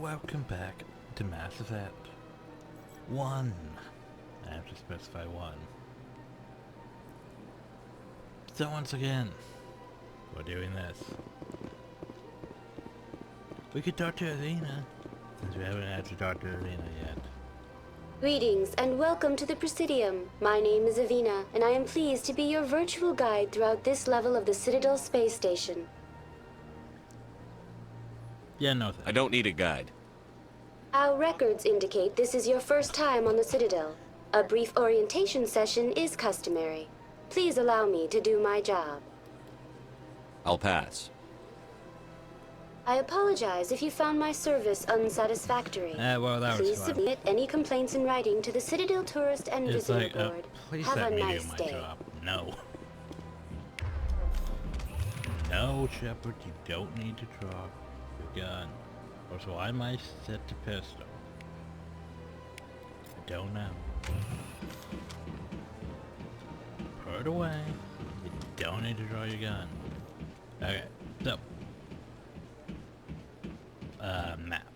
welcome back to Mass Effect 1. I have to specify 1. So once again, we're doing this. We could talk to Athena, since we haven't had to talk to Athena yet. Greetings and welcome to the Presidium. My name is Avina, and I am pleased to be your virtual guide throughout this level of the Citadel space station. Yeah, no thanks. I don't need a guide. Our records indicate this is your first time on the Citadel. A brief orientation session is customary. Please allow me to do my job. I'll pass. I apologize if you found my service unsatisfactory. Well, that was Please fun. submit any complaints in writing to the Citadel Tourist and It's Visitor like, Board. please Have let a me nice do my day. job. No. No, Shepard, you don't need to draw your gun. Or so I might set the pistol. I don't know. Put it away. You don't need to draw your gun. Okay, so. Map.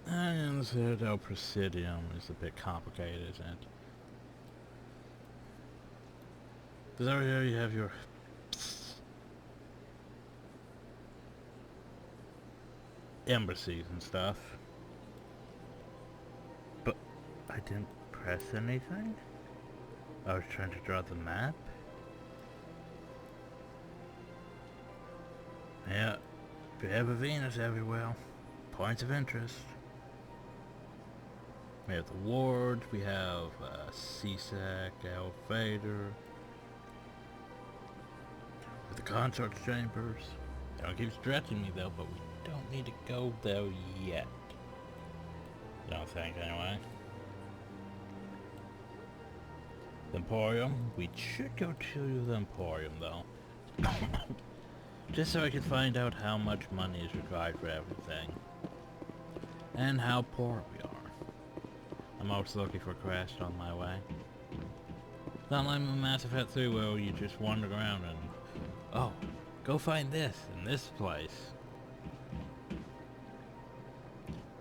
And the Citadel Presidium is a bit complicated, isn't it? Because over here you have your embassies and stuff. But I didn't press anything. I was trying to draw the map. Yeah, we have a Venus everywhere. Points of interest. We have the wards, we have CSAC, elevator. With the consort chambers. Don't keep stretching me though, but we don't need to go there yet. Don't think anyway. The Emporium. We should go to the Emporium though. Just so I can find out how much money is required for everything. And how poor we are. I'm also looking for Crest on my way. It's not like Mass Effect 3 where you just wander around and... Oh, go find this in this place.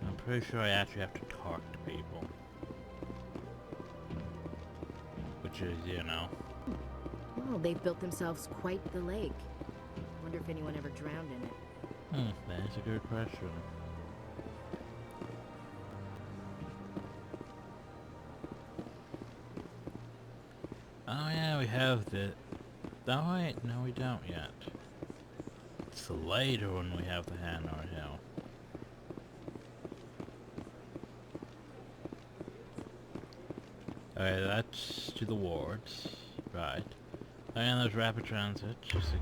I'm pretty sure I actually have to talk to people. Which is, you know... Well, they've built themselves quite the lake. Wonder if anyone ever drowned in it. That's a good question. Oh yeah, we have the... Oh wait, no we don't yet. It's later when we have the Hanar Hill. Okay, that's to the wards. Right. And there's rapid transit. Just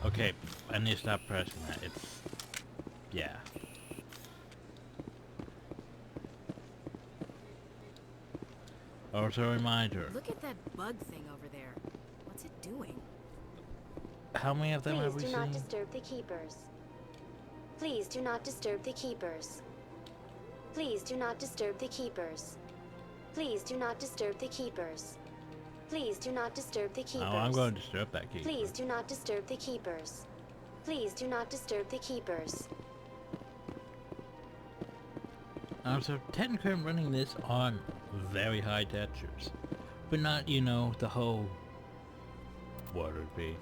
okay, I need to stop pressing that. It's... yeah. Also a reminder. Look at that bug thing over there. What's it doing? How many of them have we Please seen? do not disturb the keepers. Please do not disturb the keepers. Please do not disturb the keepers. Please do not disturb the keepers. Please do not disturb the keepers. Oh, I'm going to disturb that keeper. Please do not disturb the keepers. Please do not disturb the keepers. So technically I'm running this on very high textures. But not, you know, the whole... what would it be?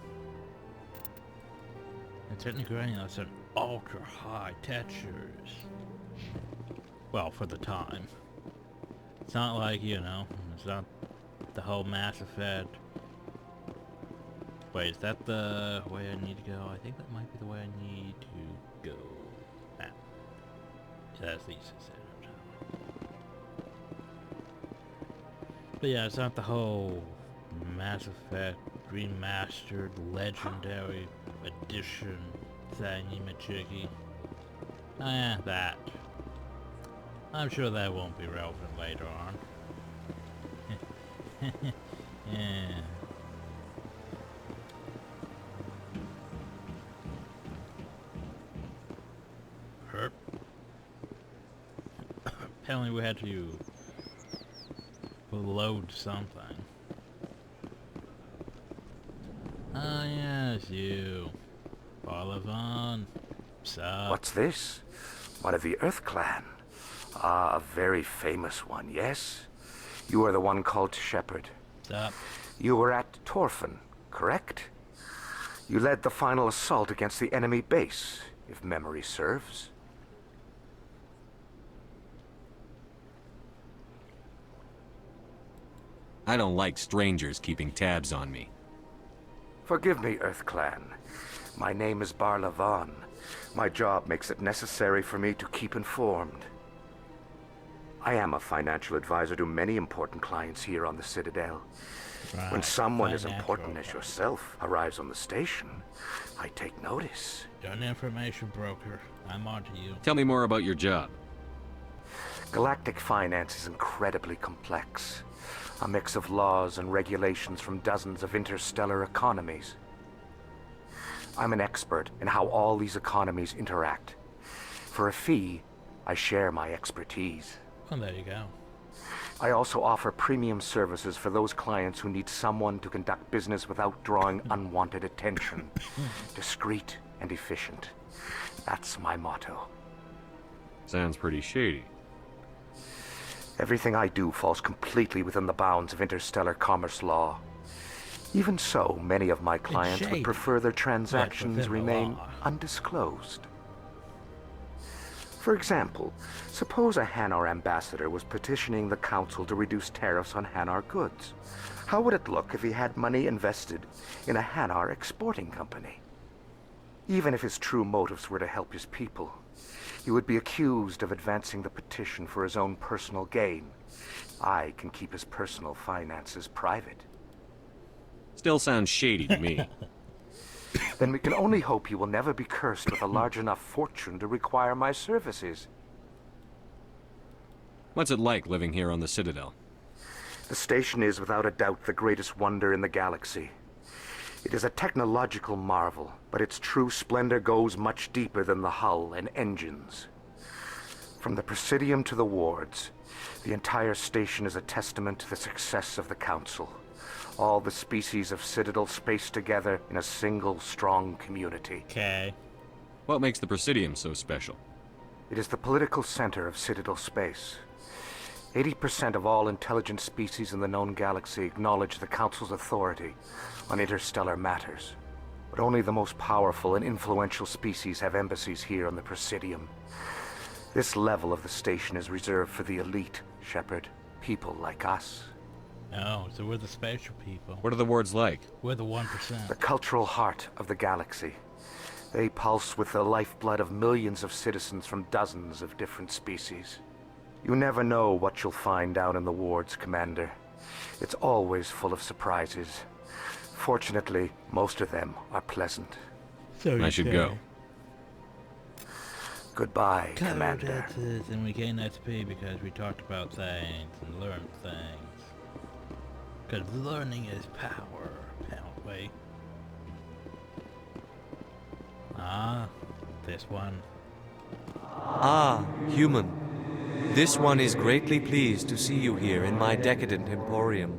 And technically running this on ultra high textures. Well, for the time. It's not like, you know, it's not the whole Mass Effect. Wait, is that the way I need to go? I think that might be the way I need to go. Ah. That's Lisa said. But yeah, it's not the whole Mass Effect Remastered Legendary Edition thingy-majiggy. Oh yeah, that. I'm sure that won't be relevant later on. Yeah. Herp. Apparently we had to load something. Ah, yes, you. Bolivan. Sup? What's this? One of the Earth Clan. Ah, a very famous one, yes? You are the one called Shepherd. Sup? You were at Torfin, correct? You led the final assault against the enemy base, if memory serves. I don't like strangers keeping tabs on me. Forgive me, Earth Clan. My name is Barlavan. My job makes it necessary for me to keep informed. I am a financial advisor to many important clients here on the Citadel. Right. When someone as Financial important as advisor. yourself arrives on the station, I take notice. You're an information broker. I'm on to you. Tell me more about your job. Galactic finance is incredibly complex. A mix of laws and regulations from dozens of interstellar economies. I'm an expert in how all these economies interact. For a fee, I share my expertise. Well, there you go. I also offer premium services for those clients who need someone to conduct business without drawing unwanted attention. Discreet and efficient. That's my motto. Sounds pretty shady. Everything I do falls completely within the bounds of interstellar commerce law. Even so, many of my clients shady, would prefer their but transactions within the remain law. undisclosed. For example, suppose a Hanar ambassador was petitioning the council to reduce tariffs on Hanar goods. How would it look if he had money invested in a Hanar exporting company? Even if his true motives were to help his people, he would be accused of advancing the petition for his own personal gain. I can keep his personal finances private. Still sounds shady to me. Then we can only hope you will never be cursed with a large enough fortune to require my services. What's it like living here on the Citadel? The station is without a doubt the greatest wonder in the galaxy. It is a technological marvel, but its true splendor goes much deeper than the hull and engines. From the Presidium to the wards, the entire station is a testament to the success of the Council. All the species of Citadel spaced together in a single strong community. Okay. What makes the Presidium so special? It is the political center of Citadel space. 80% of all intelligent species in the known galaxy acknowledge the Council's authority on interstellar matters. But only the most powerful and influential species have embassies here on the Presidium. This level of the station is reserved for the elite, Shepard. People like us. Oh, so we're the special people. What are the wards like? We're the 1%. The cultural heart of the galaxy. They pulse with the lifeblood of millions of citizens from dozens of different species. You never know what you'll find down in the wards, Commander. It's always full of surprises. Fortunately, most of them are pleasant. So I should go. Goodbye, Commander. And we gain XP because we talked about things and learned things. Because learning is power, apparently. Ah, this one. Ah, human. This one is greatly pleased to see you here in my decadent emporium.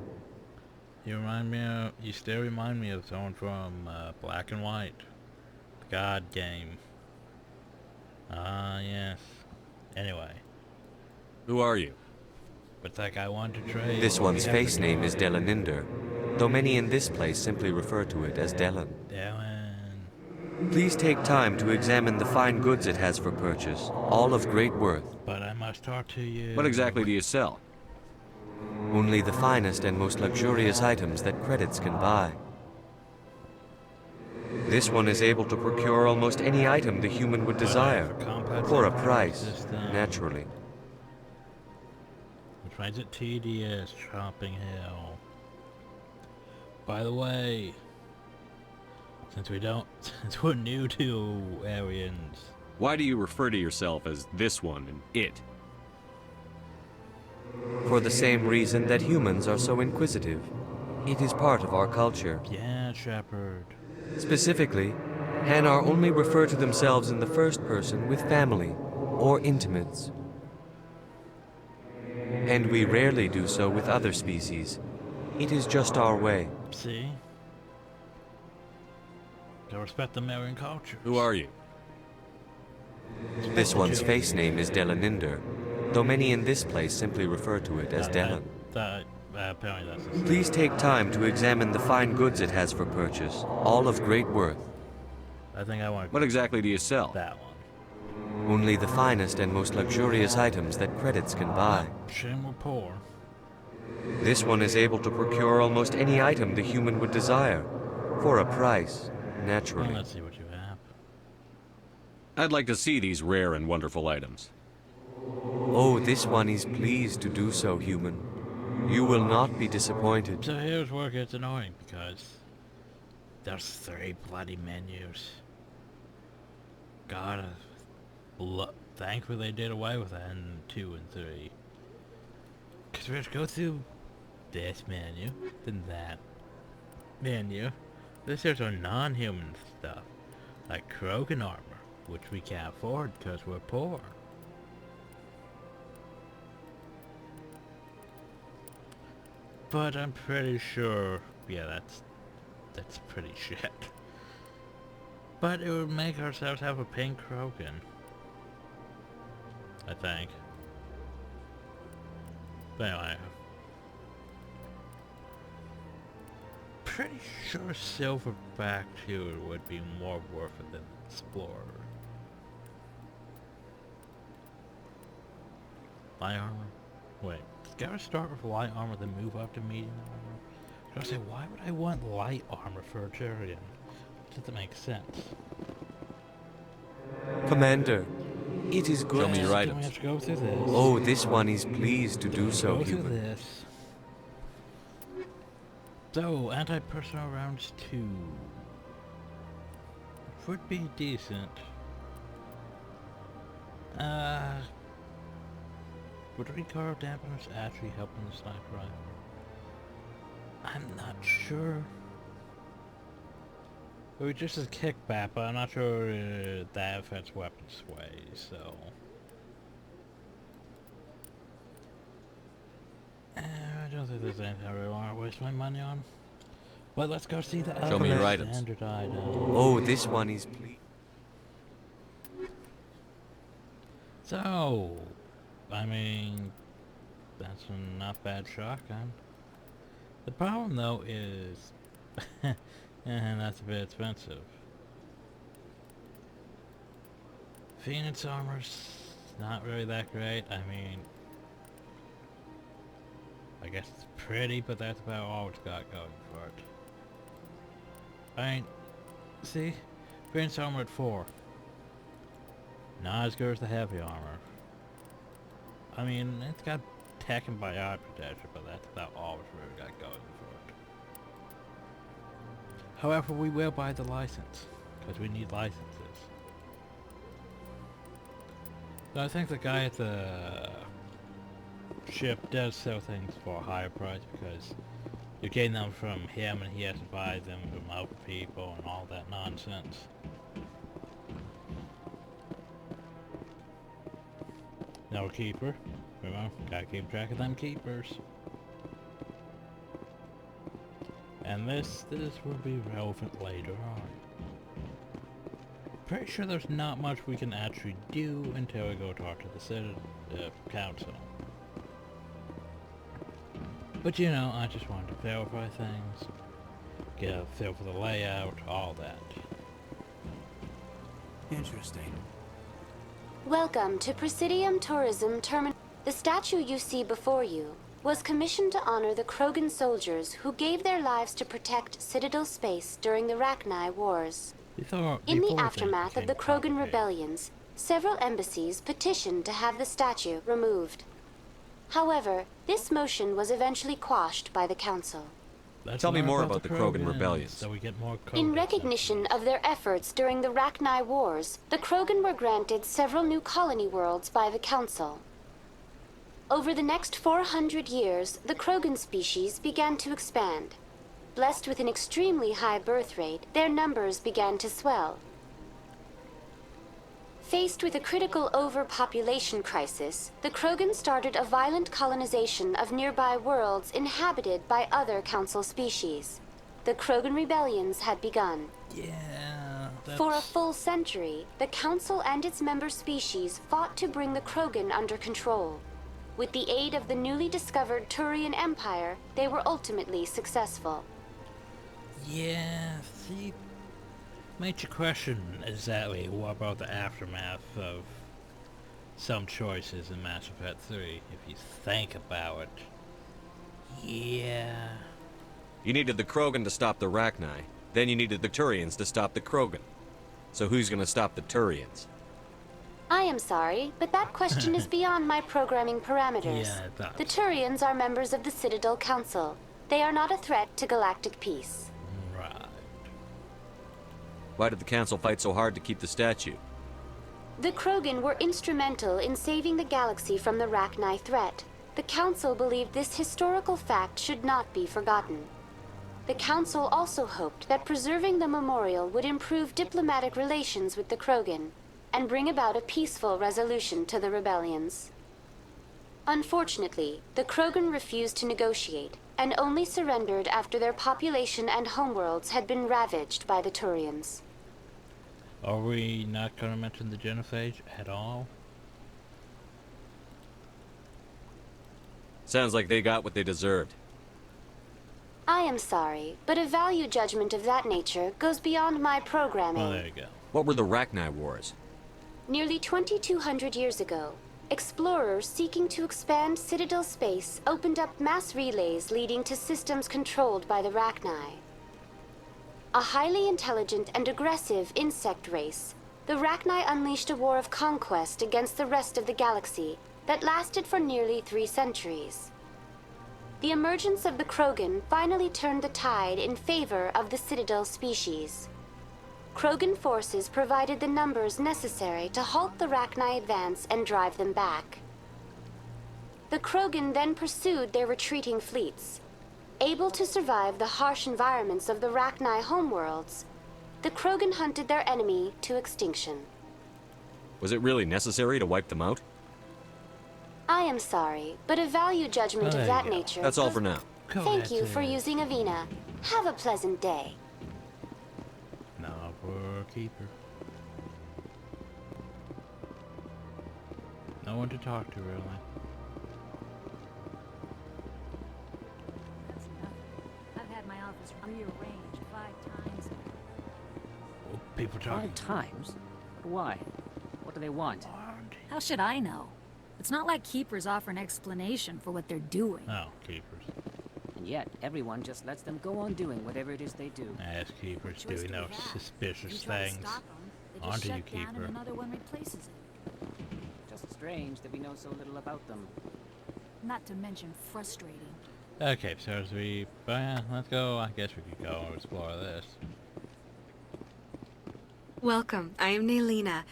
You still remind me of someone from Black and White. The God game. Ah, yes. Anyway. Who are you? But that guy wanted to trade. This one's We have face to name go. is Delaninder, though many in this place simply refer to it as Delan. Dylan. Please take time to examine the fine goods it has for purchase, all of great worth. But I must talk to you. What exactly do you sell? Only the finest and most luxurious items that credits can buy. This one is able to procure almost any item the human would desire, for a price, naturally. Which makes it tedious, Chopping Hill. By the way, since we're new to Arians. Why do you refer to yourself as this one and it? For the same reason that humans are so inquisitive. It is part of our culture. Yeah, Shepard. Specifically, Hanar only refer to themselves in the first person with family or intimates. And we rarely do so with other species. It is just our way. See? Gotta respect the Marian culture. Who are you? This one's face name is Delaninder, though many in this place simply refer to it as Delan. Apparently that's his Please take time to examine the fine goods it has for purchase, all of great worth. I think I want What exactly do you sell? that one. Only the finest and most luxurious items that credits can buy. Shame we're poor. This one is able to procure almost any item the human would desire, for a price, Well, naturally. let's see what you have. I'd like to see these rare and wonderful items. Oh, this one is pleased to do so, human. You will not be disappointed. So here's where it gets annoying, because there's 3 bloody menus. God, thankfully they did away with that in 2 and 3. Because we have to go through this menu, then that menu. This here's our non-human stuff, like Krogan armor, which we can't afford because we're poor. But I'm pretty sure, yeah, that's pretty shit. But it would make ourselves have a pink Krogan, I think. But anyway, pretty sure Silverback here would be more worth it than Explorer. Light armor? Wait, gotta start with light armor, then move up to medium armor. I was gonna say, why would I want light armor for a Turian? Doesn't make sense. Commander, it is good. Show me your Do we items. have to go through this? Oh, this one is pleased to do so, Go through human. this. So, anti-personnel rounds 2 would be decent. Would recoil dampeners actually help in the sniper rifle? I'm not sure. It was just a kickback, but I'm not sure that affects weapon sway, so... I don't think there's anything I really want to waste my money on. But let's go see the Show me your other items. standard item. Oh, this one is pleased. So, I mean, that's a not bad shotgun. The problem though is, and that's a bit expensive. Phoenix armor's not really that great. I mean, I guess it's pretty, but that's about all it's got going for it. I mean, see, Phoenix armor at 4. Not as good as the heavy armor. I mean, it's got tech and bionic protection, but that's about all it's really got going for it. However, we will buy the license, because we need licenses. So I think the guy at the ship does sell things for a higher price, because you're getting them from him and he has to buy them from other people and all that nonsense. No keeper. Remember, gotta keep track of them keepers. And this will be relevant later on. Pretty sure there's not much we can actually do until we go talk to the council. But you know, I just wanted to verify things, get a feel for the layout, all that. Interesting. Welcome to Presidium Tourism Terminal. The statue you see before you was commissioned to honor the Krogan soldiers who gave their lives to protect Citadel space during the Rachni Wars. In the aftermath of the Krogan rebellions, several embassies petitioned to have the statue removed. However, this motion was eventually quashed by the council. Tell me more about the Krogan rebellions. So we get more In recognition of their efforts during the Rachni Wars, the Krogan were granted several new colony worlds by the council. Over the next 400 years, the Krogan species began to expand. Blessed with an extremely high birth rate, their numbers began to swell. Faced with a critical overpopulation crisis, the Krogan started a violent colonization of nearby worlds inhabited by other council species. the Krogan rebellions had begun. Yeah, that's... For a full century, the Council and its member species fought to bring the Krogan under control. With the aid of the newly discovered Turian Empire, they were ultimately successful. Yeah, see, makes you question exactly what about the aftermath of some choices in Mass Effect 3, if you think about it. Yeah. You needed the Krogan to stop the Rachni. Then you needed the Turians to stop the Krogan. So who's gonna stop the Turians? I am sorry, but that question is beyond my programming parameters. Yeah, I thought The so. Turians are members of the Citadel Council. They are not a threat to galactic peace. Right. Why did the Council fight so hard to keep the statue? The Krogan were instrumental in saving the galaxy from the Rachni threat. The Council believed this historical fact should not be forgotten. The Council also hoped that preserving the memorial would improve diplomatic relations with the Krogan and bring about a peaceful resolution to the rebellions. Unfortunately, the Krogan refused to negotiate and only surrendered after their population and homeworlds had been ravaged by the Turians. Are we not going to mention the genophage at all? Sounds like they got what they deserved. I am sorry, but a value judgment of that nature goes beyond my programming. Well, there you go. What were the Rachni Wars? Nearly 2,200 years ago, explorers seeking to expand Citadel space opened up mass relays leading to systems controlled by the Rachni. A highly intelligent and aggressive insect race, the Rachni unleashed a war of conquest against the rest of the galaxy that lasted for nearly 3 centuries. The emergence of the Krogan finally turned the tide in favor of the Citadel species. Krogan forces provided the numbers necessary to halt the Rachni advance and drive them back. The Krogan then pursued their retreating fleets. Able to survive the harsh environments of the Rachni homeworlds, the Krogan hunted their enemy to extinction. Was it really necessary to wipe them out? I am sorry, but a value judgment Oh, of there that you go. nature... That's all goes- for now. Thank you for using Avina. Have a pleasant day. No, poor keeper. No one to talk to, really. That's nothing. I've had my office rearranged 5 times. Oh, people talking. 5 times? But why? What do they want? How should I know? It's not like keepers offer an explanation for what they're doing. Oh, keepers. And yet, everyone just lets them go on doing whatever it is they do. As keepers Choice doing do we those have? suspicious You try to things. stop 'em, they just Onto you, shut down keeper. and another one replaces it. Just strange that we know so little about them. Not to mention frustrating. Okay, so as we... yeah, let's go. I guess we could go and explore this. Welcome. I am Nelina.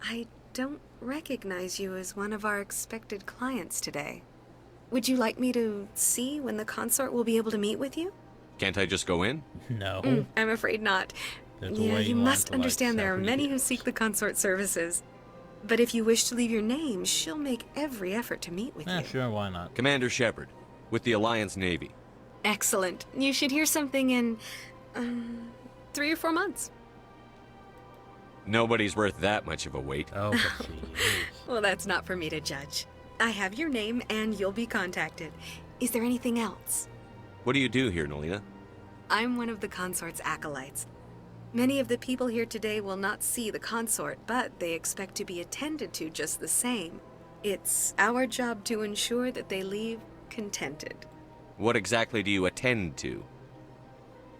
I don't recognize you as one of our expected clients today. Would you like me to see when the consort will be able to meet with you? Can't I just go in? No. I'm afraid not. There's a Yeah, way you want must to, like, understand there are many who self-reduce. seek the consort services. But if you wish to leave your name, she'll make every effort to meet with Yeah, you. sure, why not? Commander Shepard, with the Alliance Navy. Excellent. You should hear something in 3 or 4 months. Nobody's worth that much of a wait. Oh, but she is. Well, that's not for me to judge. I have your name and you'll be contacted. Is there anything else? What do you do here, Nolina? I'm one of the consort's acolytes. Many of the people here today will not see the consort, but they expect to be attended to just the same. It's our job to ensure that they leave contented. What exactly do you attend to?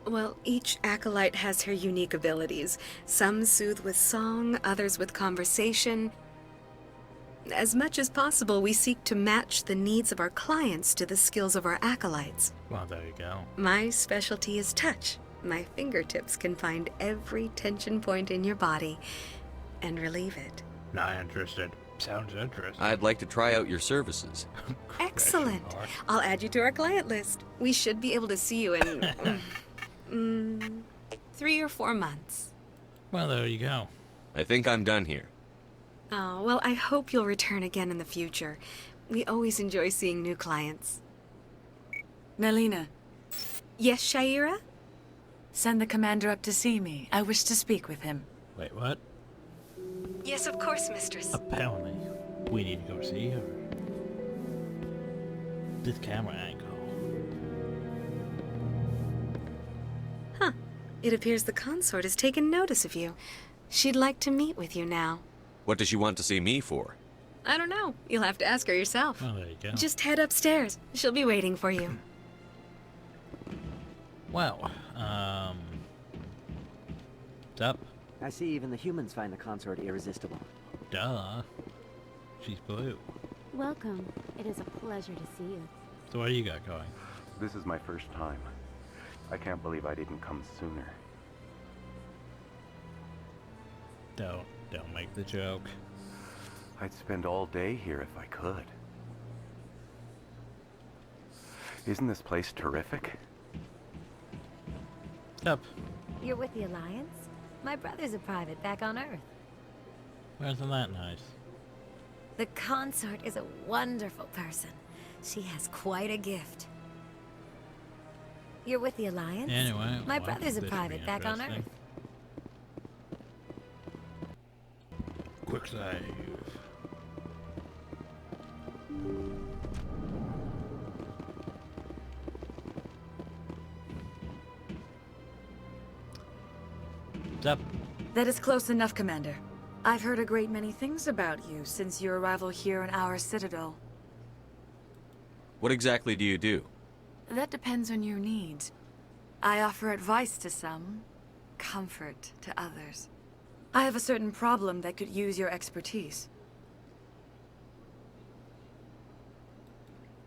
Well, each acolyte has her unique abilities. Some soothe with song, others with conversation. As much as possible, we seek to match the needs of our clients to the skills of our acolytes. Well, there you go. My specialty is touch. My fingertips can find every tension point in your body and relieve it. Not interested. Sounds interesting. I'd like to try out your services. Excellent. Question mark. I'll add you to our client list. We should be able to see you in 3 or 4 months. Well, there you go. I think I'm done here. Oh, well, I hope you'll return again in the future. We always enjoy seeing new clients. Nelina, Yes, Shaira? Send the commander up to see me. I wish to speak with him. Wait, what? Yes, of course, mistress. Apparently, we need to go see her. This camera angle. Huh. It appears the consort has taken notice of you. She'd like to meet with you now. What does she want to see me for? I don't know. You'll have to ask her yourself. Oh, there you go. Just head upstairs. She'll be waiting for you. Well, what's up? I see even the humans find the consort irresistible. Duh. She's blue. Welcome. It is a pleasure to see you. So what do you got going? This is my first time. I can't believe I didn't come sooner. Don't make the joke. I'd spend all day here if I could. Isn't this place terrific? Up. You're with the Alliance? My brother's a private back on Earth. Wasn't that nice? The consort is a wonderful person. She has quite a gift. You're with the Alliance? Anyway, My well, brother's a this should private be back on interesting. Earth. Quick save. What's up? That is close enough, Commander. I've heard a great many things about you since your arrival here in our citadel. What exactly do you do? That depends on your needs. I offer advice to some, comfort to others. I have a certain problem that could use your expertise.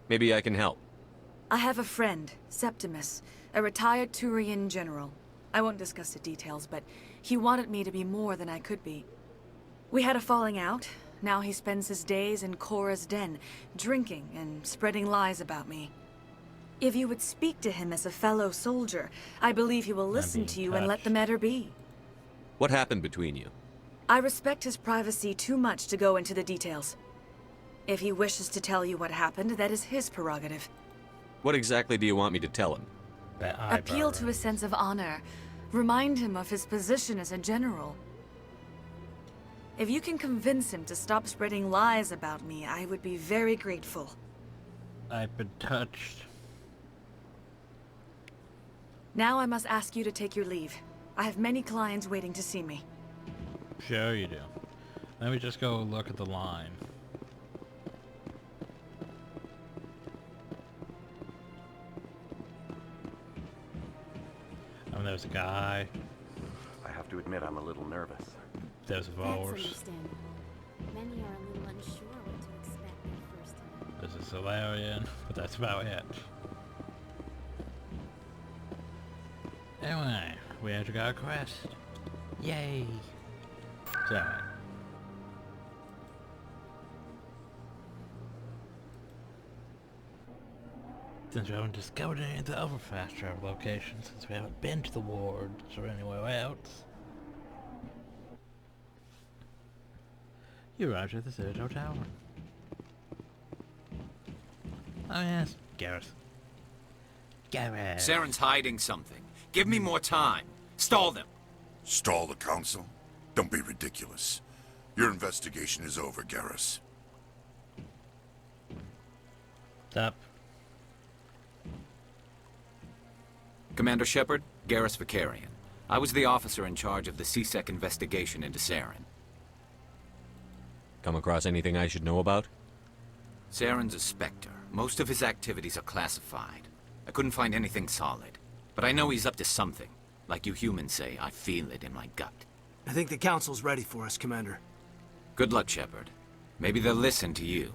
Maybe I can help. I have a friend, Septimus, a retired Turian general. I won't discuss the details, but he wanted me to be more than I could be. We had a falling out. Now he spends his days in Korra's den, drinking and spreading lies about me. If you would speak to him as a fellow soldier, I believe he will listen to you and let the matter be. What happened between you? I respect his privacy too much to go into the details. If he wishes to tell you what happened, that is his prerogative. What exactly do you want me to tell him? Appeal to his sense of honor. Remind him of his position as a general. If you can convince him to stop spreading lies about me, I would be very grateful. I've been touched. Now I must ask you to take your leave. I have many clients waiting to see me. Sure you do. Let me just go look at the line. There's a guy. I have to admit I'm a little nervous. There's a That's horse. understandable. Many are a little unsure what to expect their first time. There's a Solarian, but that's about it. Anyway, we actually got a quest. Yay! So, since we haven't discovered any of the other fast travel locations, since we haven't been to the wards or anywhere else, you arrived at the Citadel Tower. Oh yes, Gareth. Gareth. Saren's hiding something. Give me more time. Stall them. Stall the council? Don't be ridiculous. Your investigation is over, Garrus. Stop. Commander Shepard, Garrus Vicarian. I was the officer in charge of the CSEC investigation into Saren. Come across anything I should know about? Saren's a Spectre. Most of his activities are classified. I couldn't find anything solid. But I know he's up to something. Like you humans say, I feel it in my gut. I think the council's ready for us, Commander. Good luck, Shepard. Maybe they'll listen to you.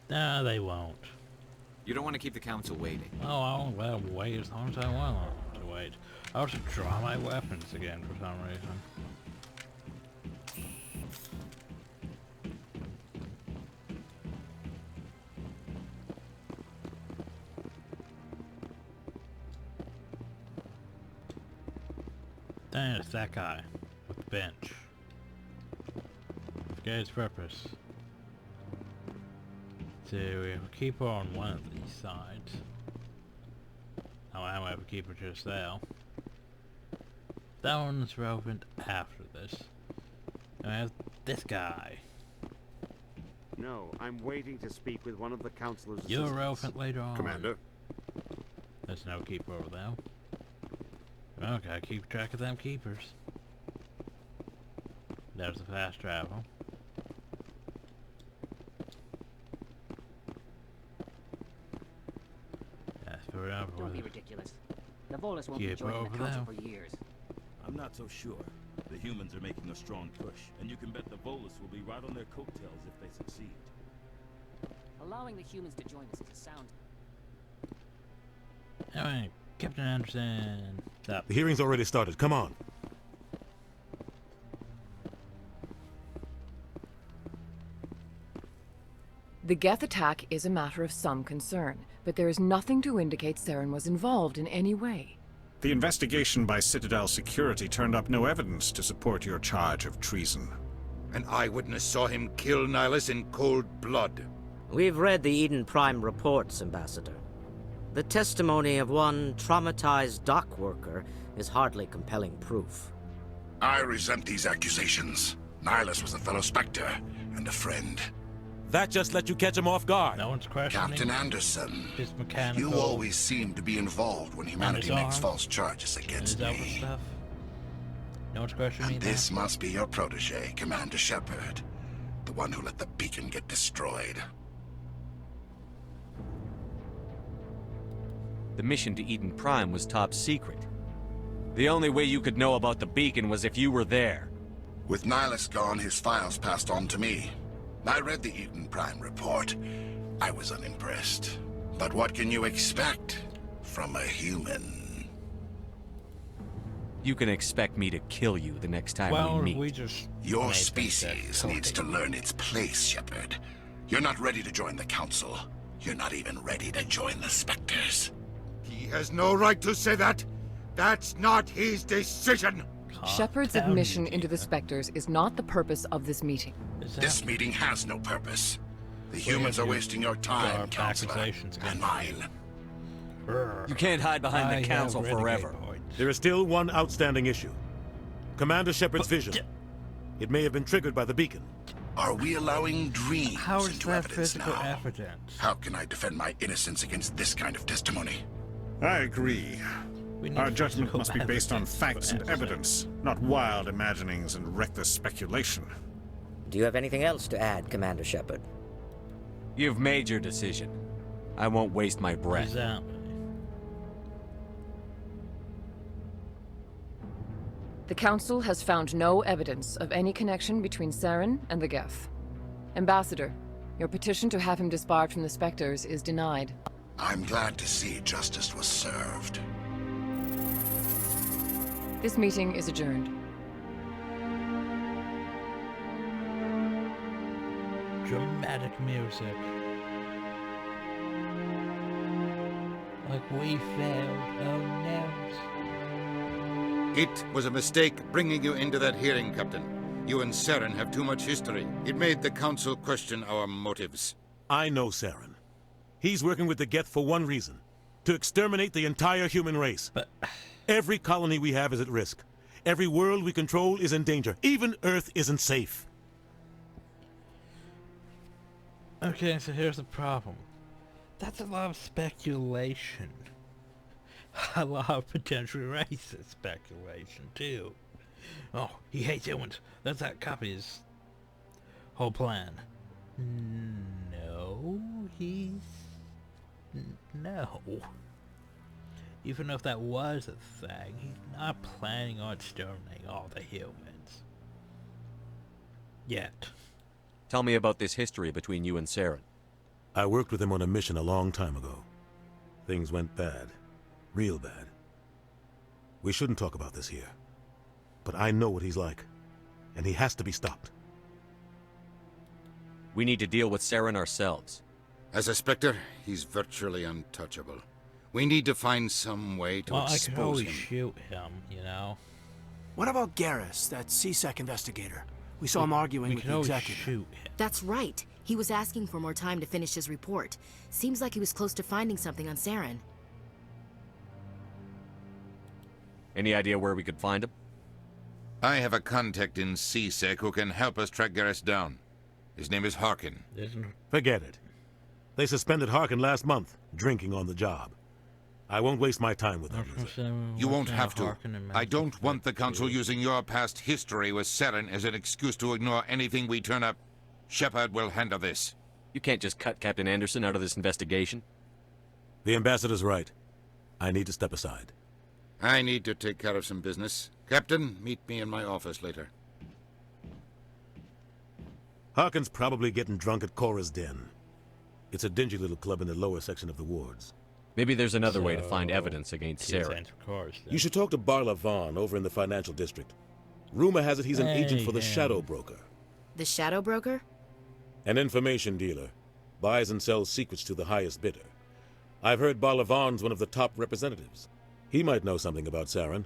No, they won't. You don't want to keep the council waiting. Oh, I'll let them wait as long as I want them to wait. I'll just draw my weapons again for some reason. Dang, it's that guy with the bench. Forget his purpose. So we have a keeper on one of these sides. Oh, I have a keeper just there. That one's relevant after this. And I have this guy. No, I'm waiting to speak with one of the councilors. You're relevant later on. Commander. There's no keeper over there. Okay, keep track of them keepers. There's the fast travel. That's for over. Don't be ridiculous. The Volus won't be Keep joining the over council there. for years. I'm not so sure. The humans are making a strong push, and you can bet the Volus will be right on their coattails if they succeed. Allowing the humans to join us is a sound. Alright, Captain Anderson. Stop. The hearing's already started. Come on. The Geth attack is a matter of some concern, but there is nothing to indicate Saren was involved in any way. The investigation by Citadel Security turned up no evidence to support your charge of treason. An eyewitness saw him kill Nihilus in cold blood. We've read the Eden Prime reports, Ambassador. The testimony of one traumatized dock worker is hardly compelling proof. I resent these accusations. Nihilus was a fellow Spectre and a friend. That just let you catch him off guard. No one's questioning. Captain Anderson, His mechanical. you always seem to be involved when humanity makes false charges against me. Stuff. No one's questioning And this must be your protege, Commander Shepard. The one who let the beacon get destroyed. The mission to Eden Prime was top secret. The only way you could know about the beacon was if you were there. With Nihilus gone, his files passed on to me. I read the Eden Prime report. I was unimpressed. But what can you expect from a human? You can expect me to kill you the next time we meet. Your species needs to learn its place, Shepard. You're not ready to join the Council. You're not even ready to join the Spectres. He has no right to say that. That's not his decision. Shepard's admission into the Spectres is not the purpose of this meeting. This meeting has no purpose. The humans are wasting your time, Counselor, and mine. You can't hide behind the Council forever. There is still one outstanding issue. Commander Shepard's vision. It may have been triggered by the beacon. Are we allowing dreams How is into that evidence physical now? evidence? How can I defend my innocence against this kind of testimony? I agree. Our judgment must be based on facts and evidence, not wild imaginings and reckless speculation. Do you have anything else to add, Commander Shepard? You've made your decision. I won't waste my breath. Exactly. The Council has found no evidence of any connection between Saren and the Geth. Ambassador, your petition to have him disbarred from the Spectres is denied. I'm glad to see justice was served. This meeting is adjourned. Dramatic music. Like we failed. Oh no. It was a mistake bringing you into that hearing, Captain. You and Saren have too much history. It made the Council question our motives. I know Saren. He's working with the Geth for one reason. To exterminate the entire human race. But every colony we have is at risk. Every world we control is in danger. Even Earth isn't safe. Okay, so here's the problem. That's a lot of speculation. A lot of potentially racist speculation, too. Oh, he hates humans. That's that copy's whole plan. No, no. Even if that was a thing, he's not planning on exterminating all the humans. Yet. Tell me about this history between you and Saren. I worked with him on a mission a long time ago. Things went bad. Real bad. We shouldn't talk about this here. But I know what he's like. And he has to be stopped. We need to deal with Saren ourselves. As a Spectre, he's virtually untouchable. We need to find some way to I could expose always him. shoot him, you know. What about Garrus, that CSEC investigator? We saw him arguing with the executive. Shoot him. That's right. He was asking for more time to finish his report. Seems like he was close to finding something on Saren. Any idea where we could find him? I have a contact in CSEC who can help us track Garrus down. His name is Harkin. Forget it. They suspended Harkin last month, drinking on the job. I won't waste my time with that loser. You won't have to. I don't want the Council using your past history with Saren as an excuse to ignore anything we turn up. Shepard will handle this. You can't just cut Captain Anderson out of this investigation. The ambassador's right. I need to step aside. I need to take care of some business. Captain, meet me in my office later. Harkin's probably getting drunk at Cora's Den. It's a dingy little club in the lower section of the wards. Maybe there's another way to find evidence against Sarah. You should talk to Barla Vaughn over in the financial district. Rumor has it he's an agent for the Shadow Broker. The Shadow Broker? An information dealer. Buys and sells secrets to the highest bidder. I've heard Barla Vaughn's one of the top representatives. He might know something about Saren,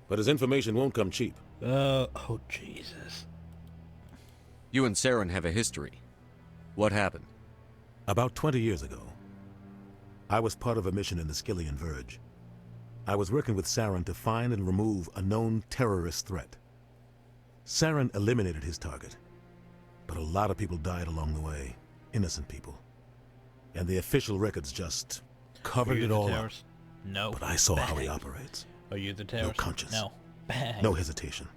but his information won't come cheap. Oh, Jesus. You and Saren have a history. What happened? About 20 years ago, I was part of a mission in the Skillian Verge. I was working with Saren to find and remove a known terrorist threat. Saren eliminated his target, but a lot of people died along the way, innocent people. And the official records just covered it all up. No. But I saw how he operates. Are you the terrorist? No conscience. No. Bang. No hesitation.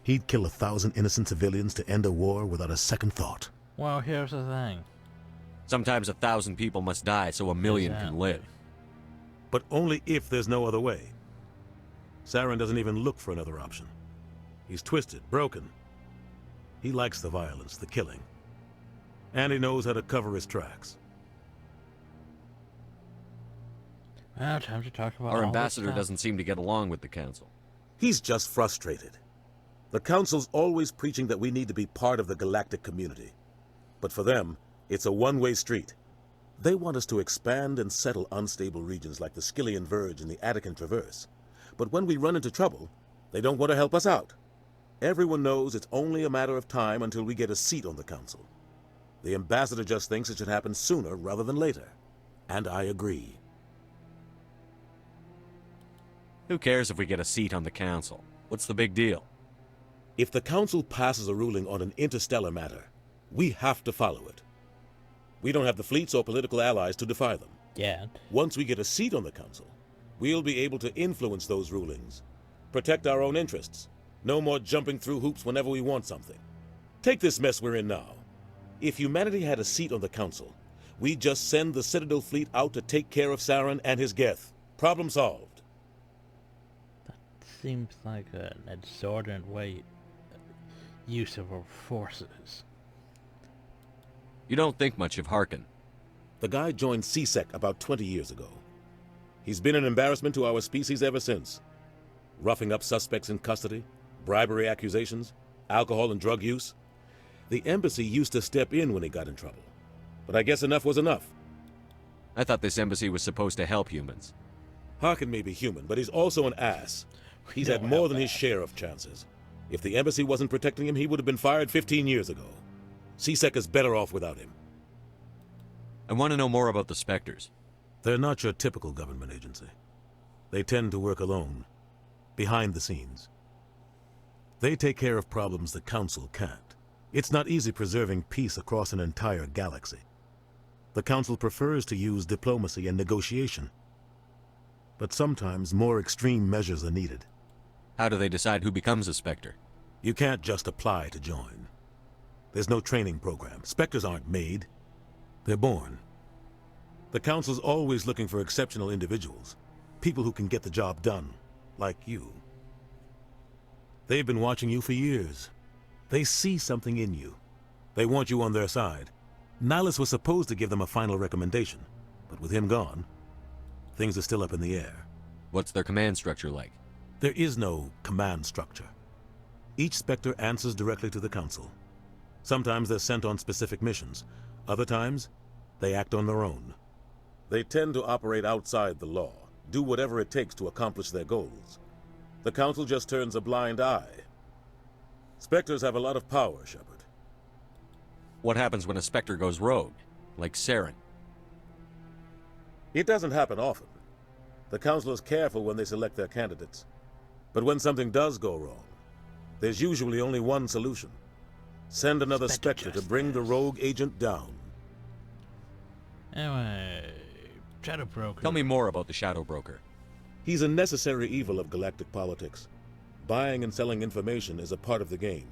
He'd kill 1,000 innocent civilians to end a war without a second thought. Well, here's the thing. Sometimes 1,000 people must die so 1,000,000 can live. But only if there's no other way. Saren doesn't even look for another option. He's twisted, broken. He likes the violence, the killing. And he knows how to cover his tracks. Well, time to talk about Our ambassador doesn't seem to get along with the Council. He's just frustrated. The Council's always preaching that we need to be part of the galactic community. But for them, it's a one-way street. They want us to expand and settle unstable regions like the Skillian Verge and the Attican Traverse. But when we run into trouble, they don't want to help us out. Everyone knows it's only a matter of time until we get a seat on the Council. The ambassador just thinks it should happen sooner rather than later. And I agree. Who cares if we get a seat on the Council? What's the big deal? If the Council passes a ruling on an interstellar matter, we have to follow it. We don't have the fleets or political allies to defy them. Yeah. Once we get a seat on the Council, we'll be able to influence those rulings, protect our own interests. No more jumping through hoops whenever we want something. Take this mess we're in now. If humanity had a seat on the Council, we'd just send the Citadel fleet out to take care of Saren and his Geth. Problem solved. That seems like an exorbitant use of our forces. You don't think much of Harkin. The guy joined CSEC about 20 years ago. He's been an embarrassment to our species ever since. Roughing up suspects in custody, bribery accusations, alcohol and drug use. The embassy used to step in when he got in trouble. But I guess enough was enough. I thought this embassy was supposed to help humans. Harkin may be human, but he's also an ass. He's had more than his share of chances. If the embassy wasn't protecting him, he would have been fired 15 years ago. CSEC is better off without him. I want to know more about the Spectres. They're not your typical government agency. They tend to work alone, behind the scenes. They take care of problems the Council can't. It's not easy preserving peace across an entire galaxy. The Council prefers to use diplomacy and negotiation. But sometimes more extreme measures are needed. How do they decide who becomes a Spectre? You can't just apply to join. There's no training program. Spectres aren't made. They're born. The Council's always looking for exceptional individuals. People who can get the job done. Like you. They've been watching you for years. They see something in you. They want you on their side. Nihilus was supposed to give them a final recommendation. But with him gone, things are still up in the air. What's their command structure like? There is no command structure. Each Spectre answers directly to the Council. Sometimes they're sent on specific missions. Other times, they act on their own. They tend to operate outside the law, do whatever it takes to accomplish their goals. The Council just turns a blind eye. Spectres have a lot of power, Shepard. What happens when a Spectre goes rogue, like Saren? It doesn't happen often. The Council is careful when they select their candidates. But when something does go wrong, There's usually only one solution. Send another Spectre to bring the rogue agent down. Anyway, Shadow Broker. Tell me more about the Shadow Broker. He's a necessary evil of galactic politics. Buying and selling information is a part of the game,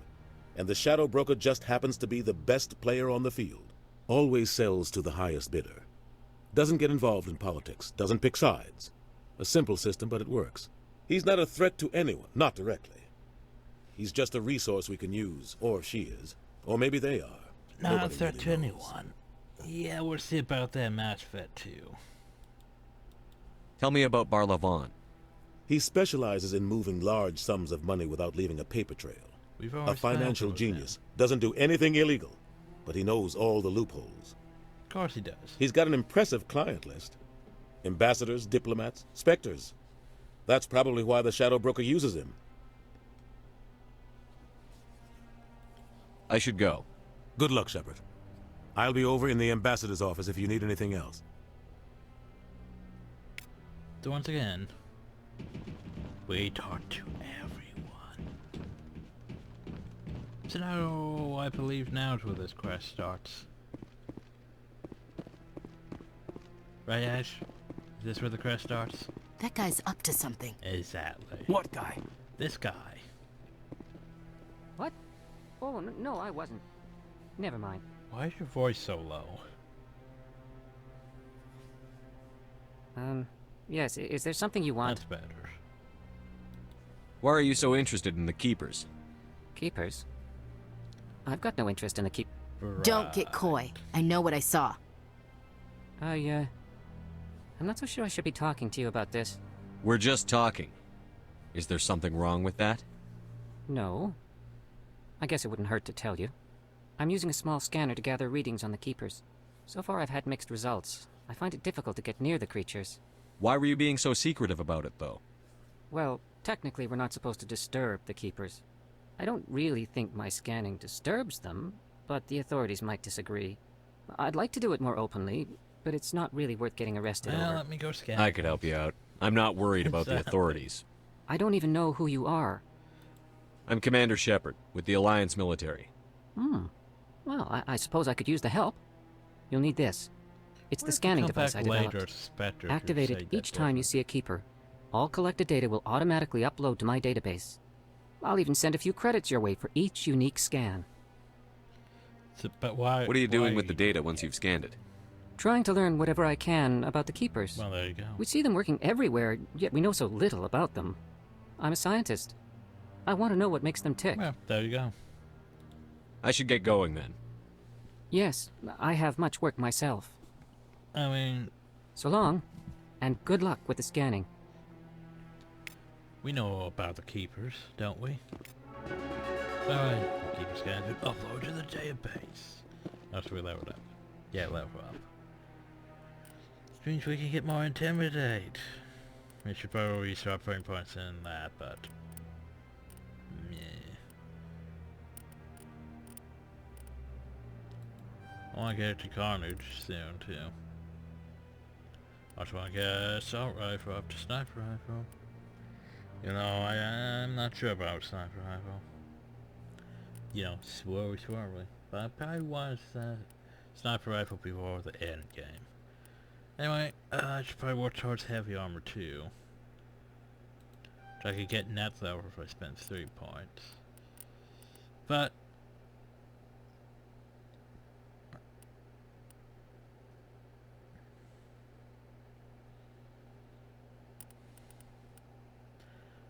and the Shadow Broker just happens to be the best player on the field. Always sells to the highest bidder. Doesn't get involved in politics, doesn't pick sides. A simple system, but it works. He's not a threat to anyone, not directly. He's just a resource we can use, or she is. Or maybe they are. Not a threat to anyone. Yeah, we'll see about that match fit too. Tell me about Barlavon. He specializes in moving large sums of money without leaving a paper trail. A financial genius. Doesn't do anything illegal, but he knows all the loopholes. Of course he does. He's got an impressive client list. Ambassadors, diplomats, specters. That's probably why the Shadow Broker uses him. I should go. Good luck, Shepard. I'll be over in the ambassador's office if you need anything else. So once again, we talk to everyone. So now, I believe now is where this quest starts. Right, Ash? Is this where the quest starts? That guy's up to something. Exactly. What guy? This guy. What? Oh, no, I wasn't. Never mind. Why is your voice so low? Yes, is there something you want? That's better. Why are you so interested in the Keepers? Keepers? I've got no interest in the keep... Don't get coy. I know what I saw. I'm not so sure I should be talking to you about this. We're just talking. Is there something wrong with that? No. I guess it wouldn't hurt to tell you. I'm using a small scanner to gather readings on the Keepers. So far I've had mixed results. I find it difficult to get near the creatures. Why were you being so secretive about it, though? Well, technically we're not supposed to disturb the Keepers. I don't really think my scanning disturbs them, but the authorities might disagree. I'd like to do it more openly, but it's not really worth getting arrested over. Let me go scan. I could help you out. I'm not worried about the authorities. I don't even know who you are. I'm Commander Shepard, with the Alliance military. Well, I suppose I could use the help. You'll need this. It's the scanning device I developed. Activate it each time you see a Keeper. All collected data will automatically upload to my database. I'll even send a few credits your way for each unique scan. So, but why? What are you doing with the data once you've scanned it? Trying to learn whatever I can about the Keepers. Well, there you go. We see them working everywhere, yet we know so little about them. I'm a scientist. I want to know what makes them tick. Well, there you go. I should get going then. Yes, I have much work myself. I mean... So long, and good luck with the scanning. We know about the Keepers, don't we? Alright, Keeper scans and upload to the database. That's we leveled up. Yeah, level up. Which means we can get more Intimidate. We should probably start putting points in that, but... meh. I want to get it to Carnage soon, too. I just want to get Assault Rifle up to Sniper Rifle. You know, I'm not sure about Sniper Rifle. You know, swirly. But I probably want Sniper Rifle before the end game. Anyway, I should probably work towards Heavy Armor too. Which I could get net level if I spend 3 points. But...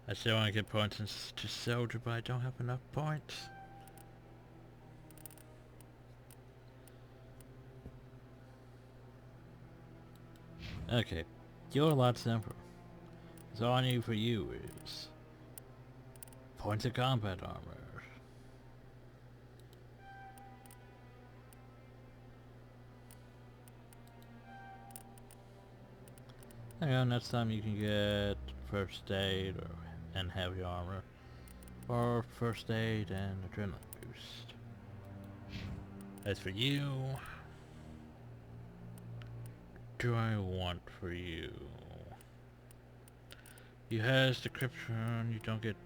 I still want to get points to Soldier, but I don't have enough points. Okay, you're a lot simpler. So all I need for you is points of combat armor. There you go, next time you can get first aid and heavy armor, or first aid and adrenaline boost. As for you, do I want for you? You has decryption, you don't get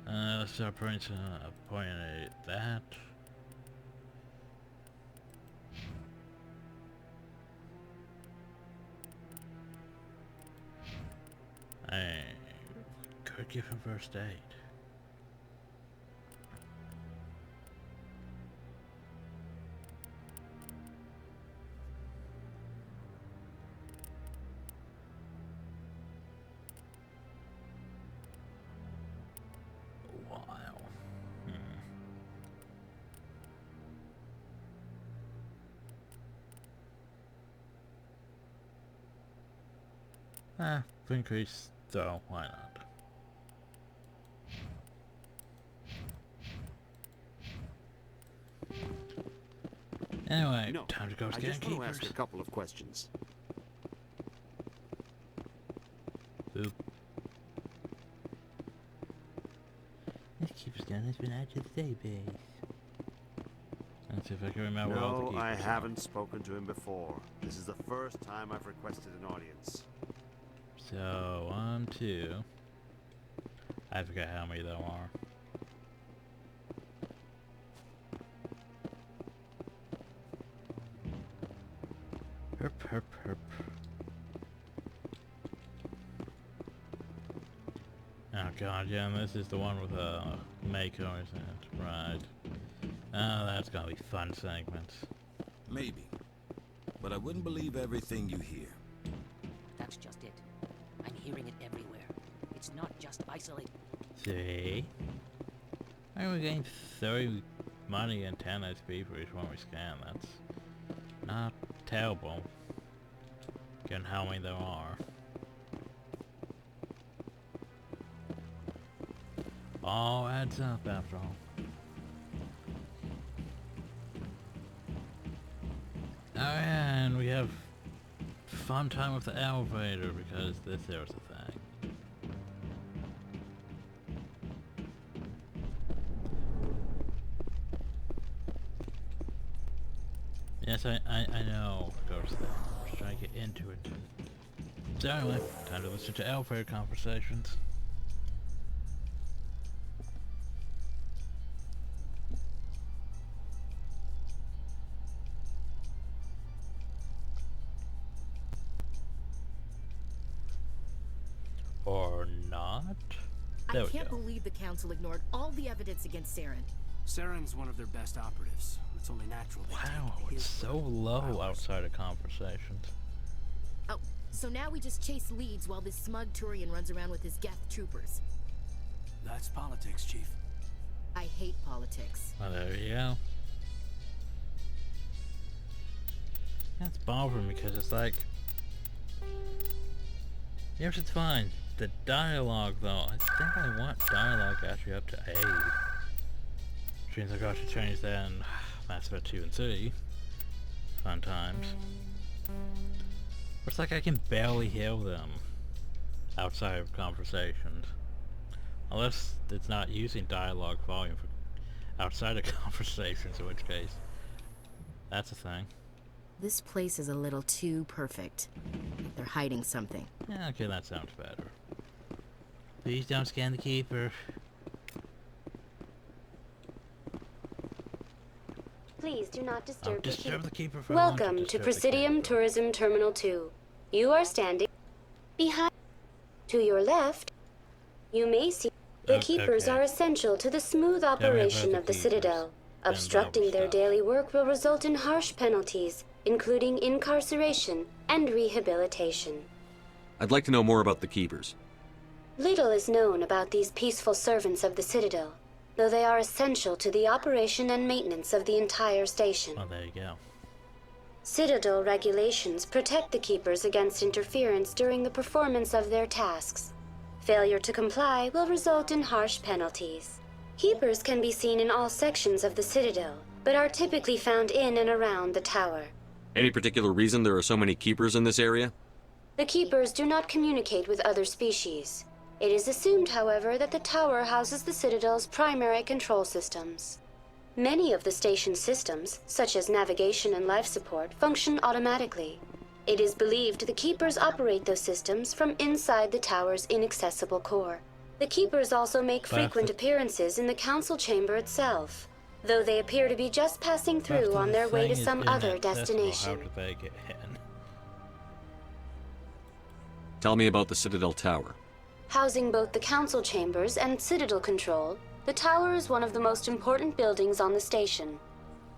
Let's start pointing at that. I could give him first aid. Increase, so why not? Anyway, time to go scan I just want to keepers. ask a couple of questions. Oop. This keeper scan has been added to the database. Let's see if I can remember all the No, keepers. I haven't spoken to him before. This is the first time I've requested an audience. So, 1, 2. I forgot how many there are. Herp, herp, herp. Oh god, yeah, and this is the one with Mako, isn't it? Right. Oh, that's gonna be fun segments. Maybe. But I wouldn't believe everything you hear. That's just it. I'm hearing it everywhere. It's not just isolated. See? Why are we getting 30 money antennas for each one we scan? That's not terrible. Given how many there are. All adds up after all. Oh yeah, and we have fun time with the elevator because this here's the thing. Yes, I know, Ghost thing. I was trying to get into it. So anyway, time to listen to elevator conversations. Or not? I can't believe the Council ignored all the evidence against Saren. Saren's one of their best operatives. It's only natural. Wow, it's so low outside of conversations. Oh, so now we just chase leads while this smug Turian runs around with his Geth troopers. That's politics, Chief. I hate politics. Oh, there you go. That's bothering me because it's like... Yes, it's fine. The dialogue, though, I think I want dialogue actually up to A. Which means I've got to change that in Mass Effect 2 and 3. Fun times. It's like I can barely hear them outside of conversations. Unless it's not using dialogue volume for outside of conversations, in which case, that's a thing. This place is a little too perfect. They're hiding something. Yeah, okay, that sounds better. Please don't scan the keeper. Please do not disturb the keeper. Welcome to Presidium Tourism Terminal 2. You are standing behind. To your left, you may see the keepers are essential to the smooth operation of the Citadel. Obstructing their daily work will result in harsh penalties, including incarceration and rehabilitation. I'd like to know more about the Keepers. Little is known about these peaceful servants of the Citadel, though they are essential to the operation and maintenance of the entire station. Oh, there you go. Citadel regulations protect the Keepers against interference during the performance of their tasks. Failure to comply will result in harsh penalties. Keepers can be seen in all sections of the Citadel, but are typically found in and around the tower. Any particular reason there are so many Keepers in this area? The Keepers do not communicate with other species. It is assumed, however, that the tower houses the Citadel's primary control systems. Many of the station's systems, such as navigation and life support, function automatically. It is believed the Keepers operate those systems from inside the tower's inaccessible core. The Keepers also make frequent appearances in the Council chamber itself, though they appear to be just passing through on their way to some other destination. How do they get in? Tell me about the Citadel Tower. Housing both the Council chambers and Citadel control, the tower is one of the most important buildings on the station.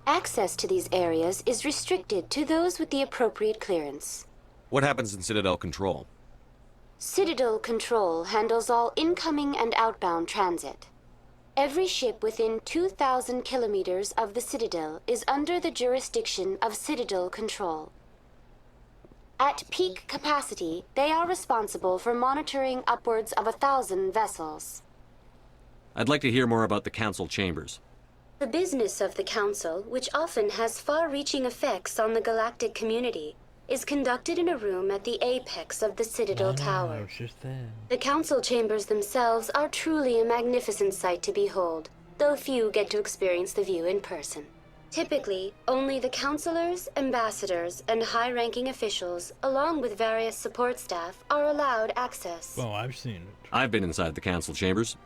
Access to these areas is restricted to those with the appropriate clearance. What happens in Citadel Control? Citadel Control handles all incoming and outbound transit. Every ship within 2,000 kilometers of the Citadel is under the jurisdiction of Citadel Control. At peak capacity, they are responsible for monitoring upwards of 1,000 vessels. I'd like to hear more about the Council chambers. The business of the Council, which often has far-reaching effects on the galactic community, is conducted in a room at the apex of the Citadel Tower. The Council chambers themselves are truly a magnificent sight to behold, though few get to experience the view in person. Typically, only the councilors, ambassadors, and high-ranking officials, along with various support staff, are allowed access. Well, I've seen it. I've been inside the Council chambers.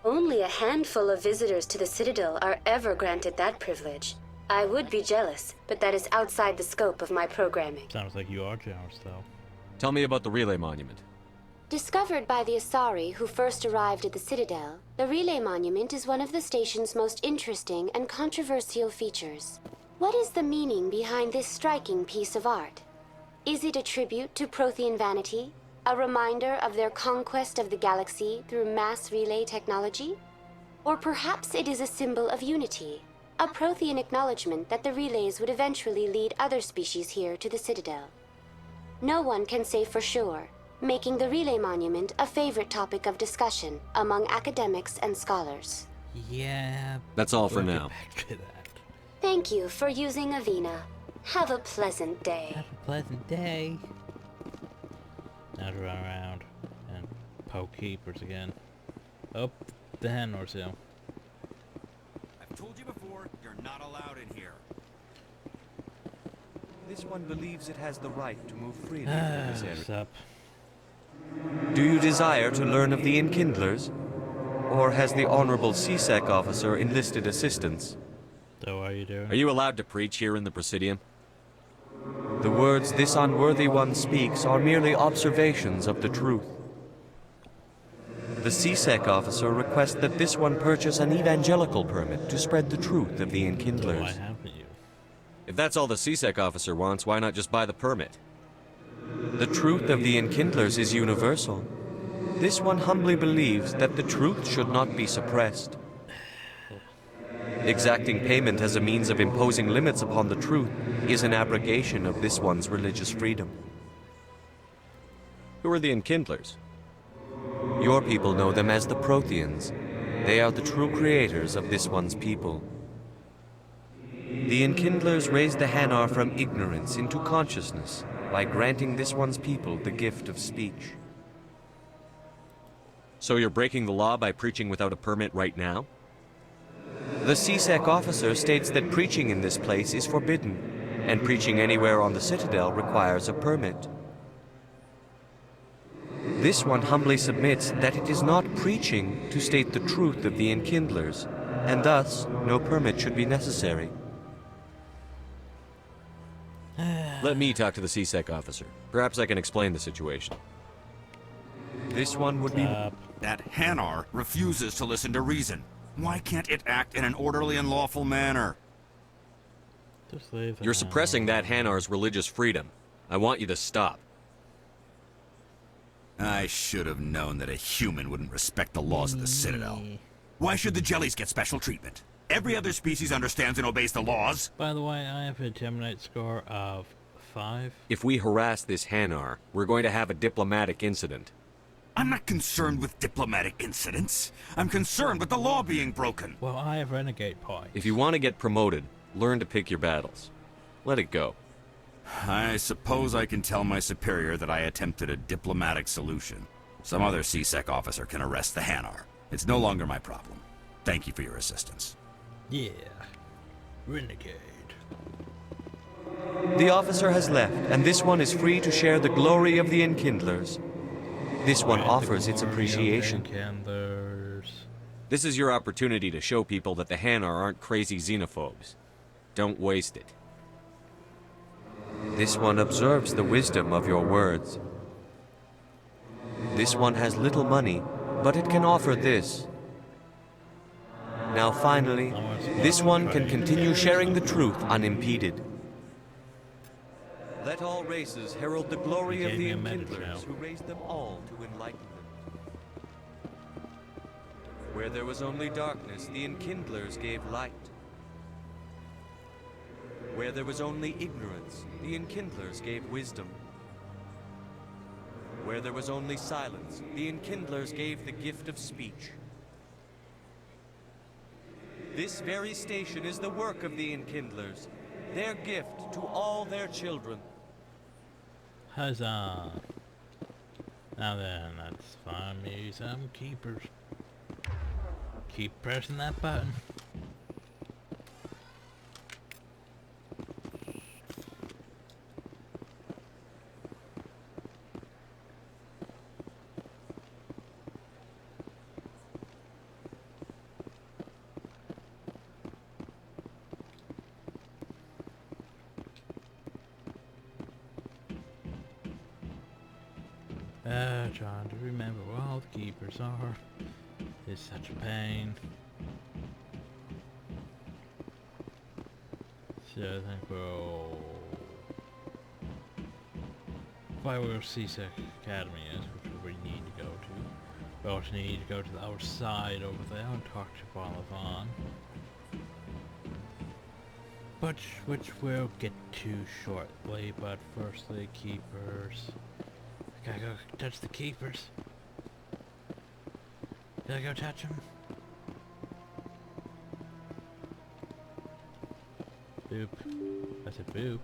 Only a handful of visitors to the Citadel are ever granted that privilege. I would be jealous, but that is outside the scope of my programming. Sounds like you are jealous, though. Tell me about the Relay Monument. Discovered by the Asari who first arrived at the Citadel, the Relay Monument is one of the station's most interesting and controversial features. What is the meaning behind this striking piece of art? Is it a tribute to Prothean vanity? A reminder of their conquest of the galaxy through mass relay technology? Or perhaps it is a symbol of unity, a Prothean acknowledgement that the relays would eventually lead other species here to the Citadel. No one can say for sure, making the Relay Monument a favorite topic of discussion among academics and scholars. Yeah. That's all for now. Thank you for using Avina. Have a pleasant day. Have a pleasant day. Now to run around and poke Keepers again. Oh, the Hanor's hill. I've told you before, you're not allowed in here. This one believes it has the right to move freely through this area. What's up? Do you desire to learn of the Enkindlers? Or has the Honorable CSEC officer enlisted assistance? So what are you doing? Are you allowed to preach here in the Presidium? The words this unworthy one speaks are merely observations of the truth. The CSEC officer requests that this one purchase an evangelical permit to spread the truth of the Enkindlers. Why haven't you? If that's all the CSEC officer wants, why not just buy the permit? The truth of the Enkindlers is universal. This one humbly believes that the truth should not be suppressed. Exacting payment as a means of imposing limits upon the truth is an abrogation of this one's religious freedom. Who are the Enkindlers? Your people know them as the Protheans. They are the true creators of this one's people. The Enkindlers raised the Hanar from ignorance into consciousness by granting this one's people the gift of speech. So you're breaking the law by preaching without a permit right now? The CSEC officer states that preaching in this place is forbidden, and preaching anywhere on the Citadel requires a permit. This one humbly submits that it is not preaching to state the truth of the Enkindlers, and thus no permit should be necessary. Let me talk to the CSEC officer. Perhaps I can explain the situation. This one would be... That Hanar refuses to listen to reason. Why can't it act in an orderly and lawful manner? Just leave it. You're suppressing that Hanar's religious freedom. I want you to stop. I should have known that a human wouldn't respect the laws of the Citadel. Why should the jellies get special treatment? Every other species understands and obeys the laws. By the way, I have a Gemini score of 5. If we harass this Hanar, we're going to have a diplomatic incident. I'm not concerned with diplomatic incidents. I'm concerned with the law being broken. Well, I have renegade points. If you want to get promoted, learn to pick your battles. Let it go. I suppose I can tell my superior that I attempted a diplomatic solution. Some other CSEC officer can arrest the Hanar. It's no longer my problem. Thank you for your assistance. Yeah. Renegade. The officer has left, and this one is free to share the glory of the Enkindlers. This one offers its appreciation. This is your opportunity to show people that the Hanar aren't crazy xenophobes. Don't waste it. This one observes the wisdom of your words. This one has little money, but it can offer this. Now finally, this one can continue sharing the truth unimpeded. Let all races herald the glory of the Enkindlers who raised them all to enlightenment. Where there was only darkness, the Enkindlers gave light. Where there was only ignorance, the Enkindlers gave wisdom. Where there was only silence, the Enkindlers gave the gift of speech. This very station is the work of the Enkindlers, their gift to all their children. Huzzah! Now then, let's find me some keepers. Keep pressing that button. Trying to remember where all the keepers are. It's such a pain. So I think we'll... Bioware CSEC Academy is, which we need to go to. We also need to go to the outside over there and talk to Bolivan. Which we'll get to shortly, but firstly, keepers. Gotta go touch the keepers. Gotta go touch them. Boop. I said boop.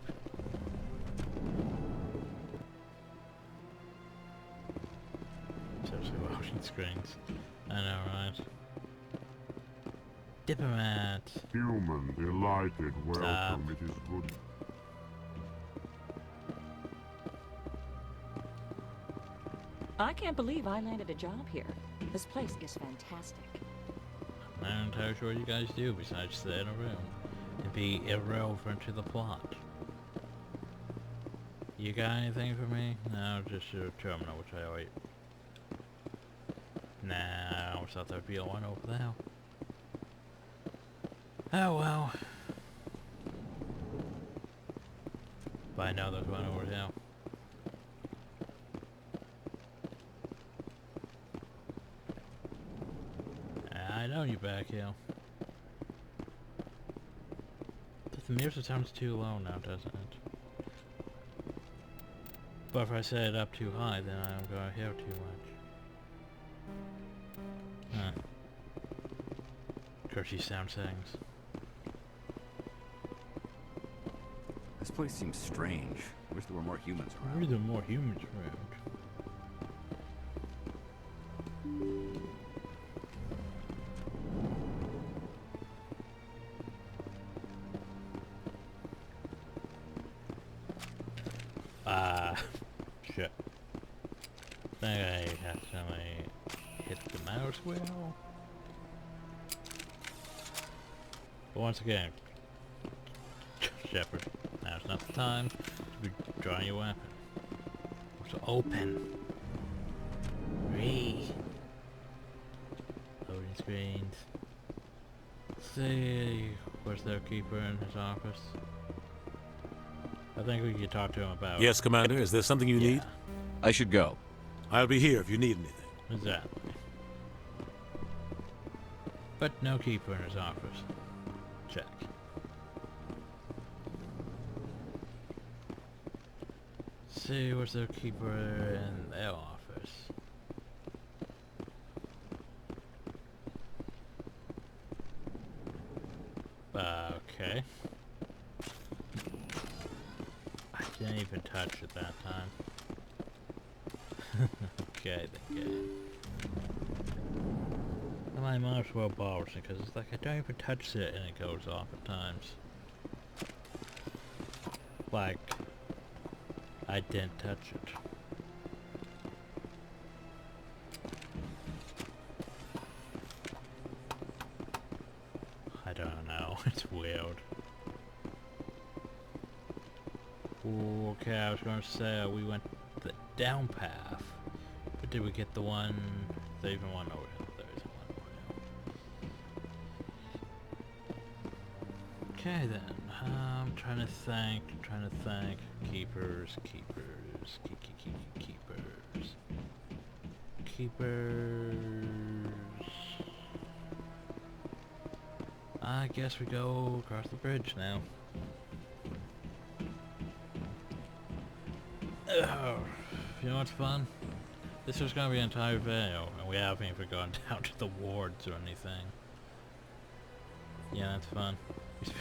Seriously, watching screens. I know, right? Diplomat. Human, delighted, welcome, it is good. I can't believe I landed a job here. This place is fantastic. I'm not entirely sure what you guys do besides sit in a room and be irrelevant to the plot. You got anything for me? No, just your terminal, which I already... Nah, I always thought there'd be a one over there. Oh well. But I know there's one over there. I know you back here. The music sounds too low now, doesn't it? But if I set it up too high, then I'm going to hear too much. Huh. Cursey sound settings. This place seems strange. Wish there were more humans around. Wish there were more humans around. Shit. I think I accidentally hit the mouse wheel. But once again, Shepard, now's not the time to be drawing your weapon. So open. Loading screens. See, where's their keeper in his office? I think we could talk to him about... Yes, Commander. Is there something you need? I should go. I'll be here if you need anything. Exactly. But no keeper in his office. Check. See, where's their keeper in their office? Okay. I didn't even touch it that time. Okay, then good. And I might as well borrow it because it's like I don't even touch it and it goes off at times. Like, I didn't touch it. it's weird. Okay, I was going to say we went the down path, but did we get the one? Is there even one over here? There isn't one over here. Okay then, I'm trying to think. Keepers. I guess we go across the bridge now. Oh, you know what's fun? This was gonna be an entire video, and we haven't even gone down to the wards or anything. Yeah, that's fun. We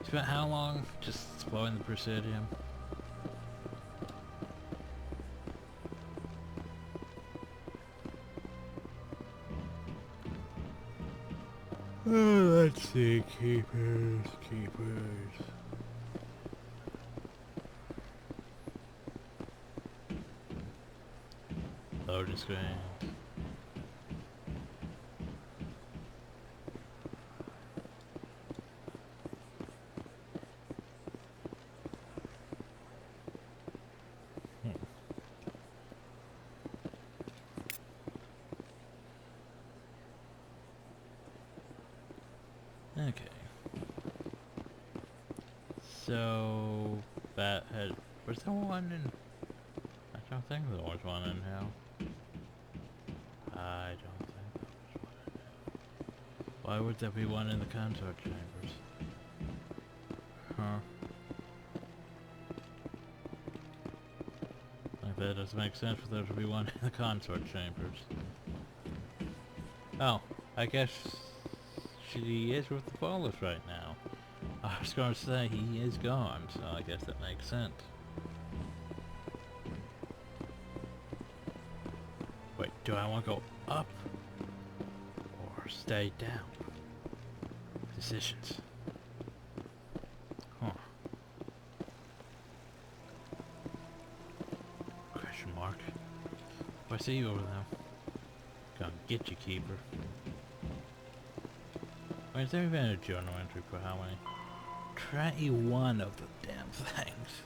spent how long just exploring the Presidium? Oh, let's see, keepers. Loading screen. Okay. So that had was there one in? I don't think there was one in hell. I don't think there was one in hell. Why would there be one in the consort chambers? Huh? Like that doesn't make sense for there to be one in the consort chambers. Oh, I guess she is with the Volus right now. I was going to say he is gone, so I guess that makes sense. Wait, do I want to go up or stay down? Decisions. Huh. Question mark. Oh, I see you over there. Gonna get you, keeper. Wait, is there even a journal entry for how many? 21 of the damn things.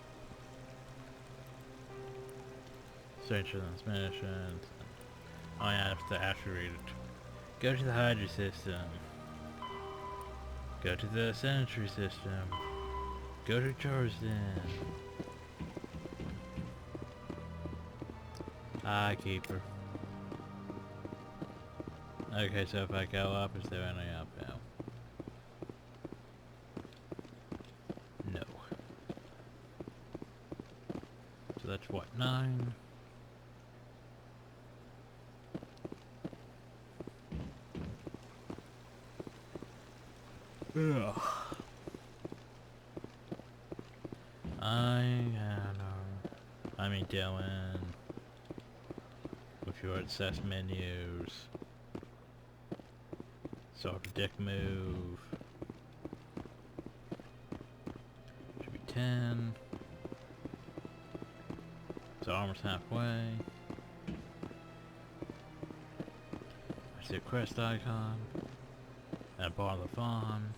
Search for transmissions. Oh yeah, I have to actually read it. Go to the Hydra system. Go to the Sentry system. Go to Chorzin. Keeper. Okay, so if I go up, is there any up now? No. So that's what, 9? Ugh. Dylan. With your access menus. Sort of dick move. Should be 10. So armor's halfway. I see a crest icon. And a bar of the fawn.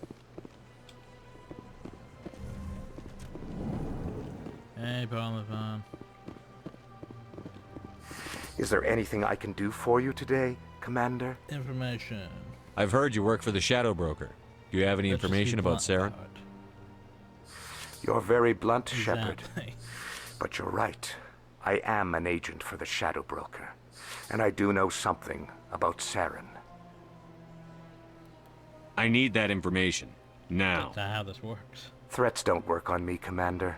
Hey, bar of the fawn. Is there anything I can do for you today, Commander? Information. I've heard you work for the Shadow Broker. Do you have any information about Saren? You're very blunt, Shepard. But you're right. I am an agent for the Shadow Broker. And I do know something about Saren. I need that information. Now. That's how this works. Threats don't work on me, Commander.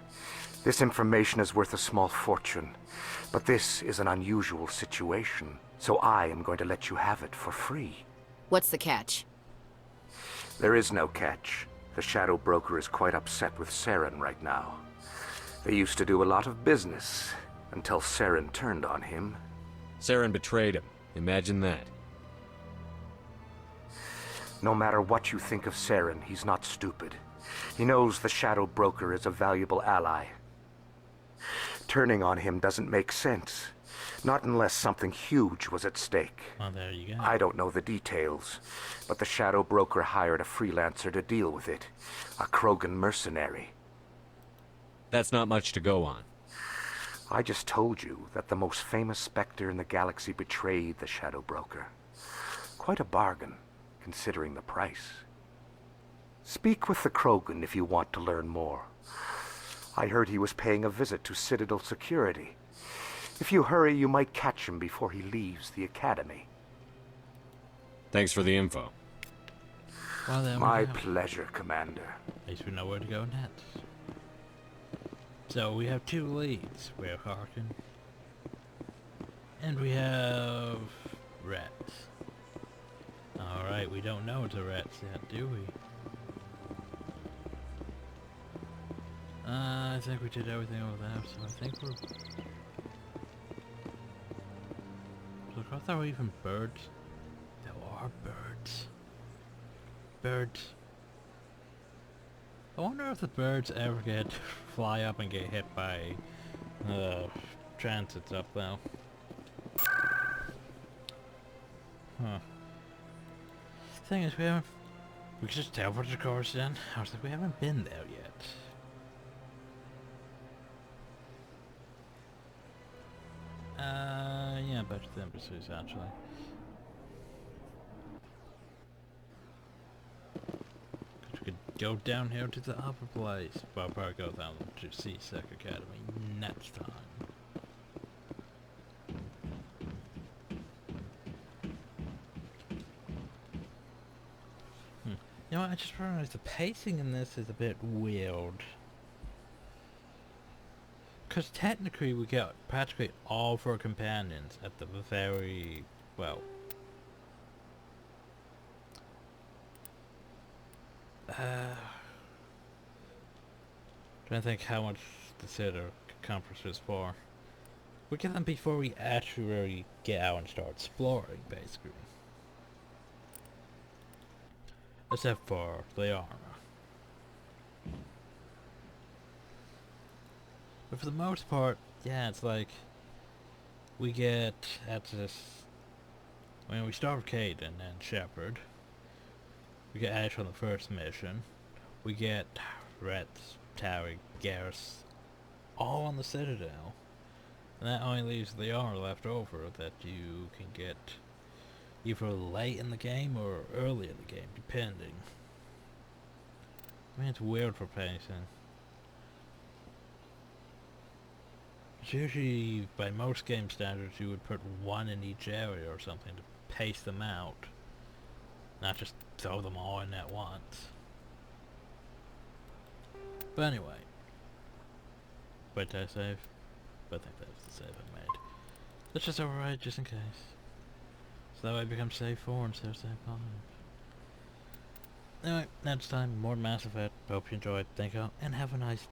This information is worth a small fortune. But this is an unusual situation, so I am going to let you have it for free. What's the catch? There is no catch. The Shadow Broker is quite upset with Saren right now. They used to do a lot of business, until Saren turned on him. Saren betrayed him. Imagine that. No matter what you think of Saren, he's not stupid. He knows the Shadow Broker is a valuable ally. Turning on him doesn't make sense. Not unless something huge was at stake. Well, there you go. I don't know the details, but the Shadow Broker hired a freelancer to deal with it. A Krogan mercenary. That's not much to go on. I just told you that the most famous Spectre in the galaxy betrayed the Shadow Broker. Quite a bargain, considering the price. Speak with the Krogan if you want to learn more. I heard he was paying a visit to Citadel security. If you hurry, you might catch him before he leaves the Academy. Thanks for the info. Well, then My pleasure, Commander. At least we know where to go next. So we have 2 leads. We have Harkin. And we have Rats. Alright, we don't know it's a Rats yet, do we? I think we did everything over there, so I think we're... Look, I thought there were even birds. There are birds. Birds. I wonder if the birds ever fly up and get hit by transits up though. Huh. Thing is, we could just teleport the course in. I was like, we haven't been there yet. Yeah, back to the embassies actually. We could go down here to the upper place. Well, I'll probably go down to C-Sec Academy next time. You know what, I just realized the pacing in this is a bit weird. Because technically we get practically all 4 companions at the very, well... trying to think how much the Citadel conference is for. We get them before we actually really get out and start exploring, basically. Except for the armor. But for the most part, yeah, it's like we get at this. When we start with Caden and Shepard, we get Ash on the first mission. We get Reds, Towie, Garrus, all on the Citadel. And that only leaves the armor left over that you can get either late in the game or early in the game, depending. I mean, it's weird for pacing. It's usually, by most game standards, you would put 1 in each area or something to pace them out. Not just throw them all in at once. But anyway. Wait, did I save? I think that's the save I made. Let's just override just in case. So that way it becomes save 4 instead of save 5. Anyway, next time, more Mass Effect. Hope you enjoyed. Thank you all, and have a nice